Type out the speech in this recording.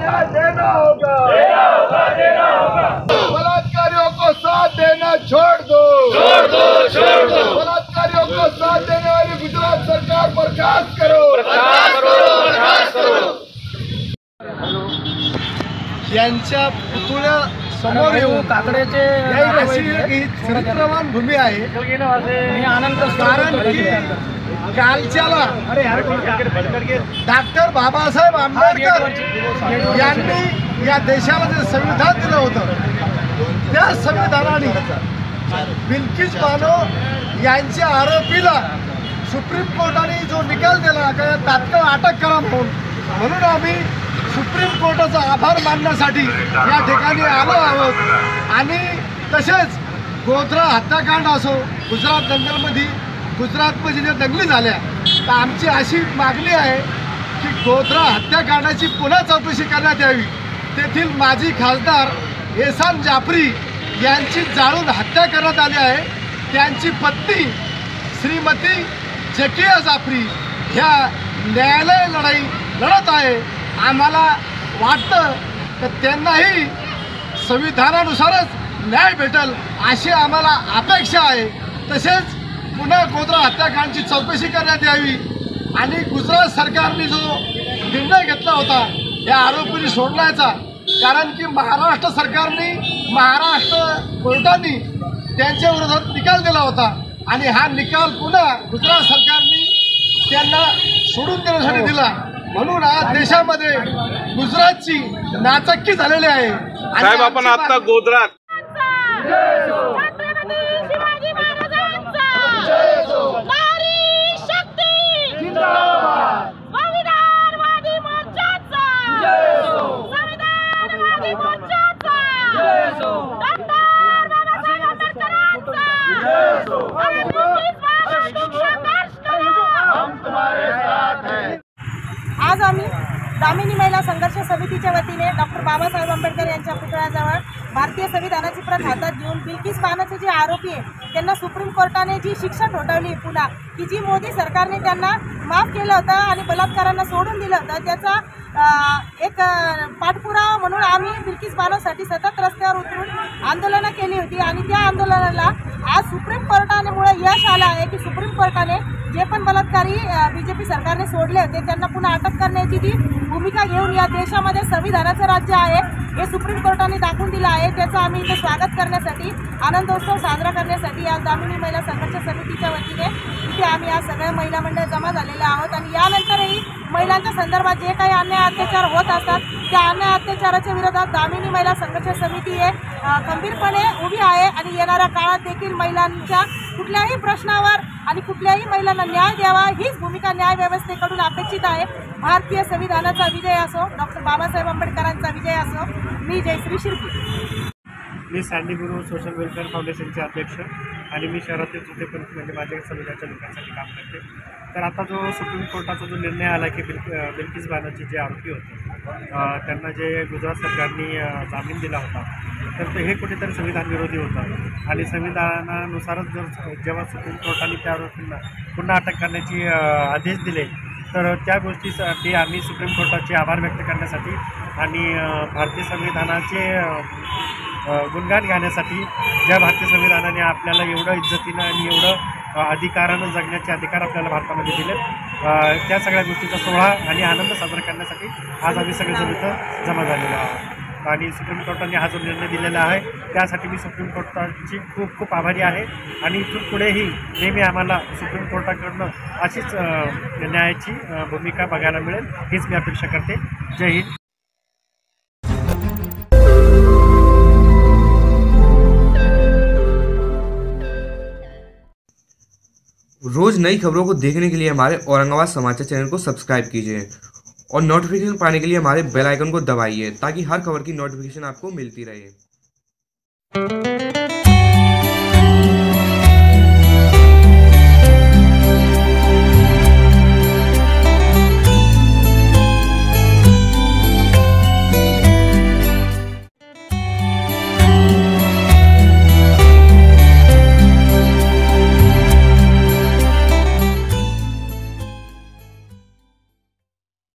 न्याय देना होगा, देना होगा। बलात्कारियों को साथ देना छोड़ दो, बलात्कारियों को साथ देने वाली गुजरात सरकार बर्खास्त करो, यांच्या पुतळ्या समोर येऊन काकड्याचे चरित्रवान भूमी आहे। कारण की कालच्याला डॉक्टर बाबासाहेब आंबेडकर यांनी या देशाला जे संविधान दिलं होतं त्या संविधानाने बिल्किस बानो यांच्या आरोपीला सुप्रीम कोर्टाने जो निकाल दिला की तात्काळ अटक करा म्हणून आम्ही सुप्रीम कोर्टाचा आभार मानण्यासाठी या ठिकाणी आलो आहोत। आणि तसेच गोध्रा हत्याकांड असो, गुजरातमध्ये जे दंगली झाल्या तर आमची अशी मागणी आहे की गोध्रा हत्याकांडाची पुन्हा चौकशी करण्यात यावी। तेथील माजी खासदार एहसान जाफरी यांची जाळून हत्या करण्यात आली आहे। त्यांची पत्नी श्रीमती जकिया जाफरी ह्या न्यायालय लढाई लढत आहे। आम्हाला वाटतं की त्यांनाही संविधानानुसारच न्याय भेटेल अशी आम्हाला अपेक्षा आहे। तसेच पुन्हा गोध्रा हत्याकांडाची चौकशी करण्यात यावी आणि गुजरात सरकारने जो निर्णय घेतला होता या आरोपींनी सोडण्याचा, कारण की महाराष्ट्र सरकारने कोर्टाने त्यांच्या विरोधात निकाल दिला होता आणि हा निकाल पुन्हा गुजरात सरकारने त्यांना सोडून देण्यासाठी दिला। म्हणून आज देशामध्ये गुजरातची नाचक्की झालेली आहे। साहेब, आपण आता गोध्रा आज आम्ही दामिनी महिला संघर्ष समितीच्या वतीने डॉक्टर बाबासाहेब आंबेडकर यांच्या पुतळ्याजवळ भारतीय संविधानाची प्रत हातात घेऊन बिल्किस बानोचे जे आरोपी आहे त्यांना सुप्रीम कोर्टाने जी शिक्षा ठोठावली पुन्हा की जी मोदी सरकारने त्यांना माफ केलं होतं आणि बलात्कारांना सोडून दिलं होतं, त्याचा एक पाठपुरावा म्हणून आम्ही बिल्किस बानोसाठी सतत रस्त्यावर उतरून आंदोलनं केली होती। आणि त्या आंदोलनाला आज सुप्रीम कोर्टामुळे यश आलं आहे की सुप्रीम कोर्टाने जे पण बलात्कारी बीजेपी सरकारने सोडले होते त्यांना पुन्हा अटक करण्याची ती भूमिका घेऊन या देशामध्ये संविधानाचं राज्य आहे हे सुप्रीम कोर्टाने दाखवून दिलं आहे। त्याचं आम्ही इथे स्वागत करण्यासाठी, आनंदोत्सव साजरा करण्यासाठी आज दामिनी महिला संघर्ष समितीच्या वतीने इथे आम्ही आज सगळ्या महिला मंडळ जमा झालेले आहोत। आणि यानंतरही महिलांच्या संदर्भात जे काही अन्याय अत्याचार होत असतात त्या अन्याय अत्याचाराच्या विरोधात दामिनी महिला संघर्ष समिती हे खंबीरपणे उभी आहे आणि येणाऱ्या काळात देखील महिलांच्या कुठल्याही प्रश्नावर आणि कुठल्याही महिलांना न्याय द्यावा हीच भूमिका न्याय व्यवस्थेकडून अपेक्षित आहे। भारतीय संविधानाचा विजय असो, डॉक्टर बाबासाहेब आंबेडकरांचा विजय असो। मी जयश्री शिर्के, मी सँडी गुरु सोशल वेलफेअर फाउंडेशनचे अध्यक्ष आणि मी शहरातील तृतीय पंथ म्हणजे माझ्या समाजाच्या लोकांसाठी काम करते। तर आता जो सुप्रीम कोर्टाचा जो निर्णय आला की बिल्किस बानोचे जे आरोपी होते त्यांना जे गुजरात सरकारने जामीन दिला होता तर हे कुठेतरी संविधान विरोधी होतं आणि संविधानानुसारच जर जेव्हा सुप्रीम कोर्टाने त्या आरोपींना पुन्हा अटक करण्याचे आदेश दिले तर त्या गोष्टीसाठी आम्ही सुप्रीम कोर्टाचे आभार व्यक्त करण्यासाठी आणि भारतीय संविधानाचे गुणगान गाण्यासाठी ज्या भारतीय संविधानाने आपल्याला एवढं इज्जतीनं आणि एवढं अधिकारानं जगण्याचे अधिकार आपल्याला भारतामध्ये दिले त्या सगळ्या गोष्टीचा सोहळा आणि आनंद साजरा करण्यासाठी आज आम्ही सगळेजण इथं जमा झालेलो आहोत। आणि सुप्रीम कोर्टाने हा जो निर्णय दिलेला आहे त्यासाठी मी सुप्रीम कोर्टाची खूप खूप आभारी आहे आणि इथून पुढेही नेहमी आम्हाला सुप्रीम कोर्टाकडनं अशीच न्यायाची भूमिका बघायला मिळेल हीच मी अपेक्षा करते। जय हिंद। रोज नई खबरों को देखने के लिए हमारे औरंगाबाद समाचार चैनल को सब्सक्राइब कीजिए और नोटिफिकेशन पाने के लिए हमारे बेल आइकन को दबाइए ताकि हर खबर की नोटिफिकेशन आपको मिलती रहे।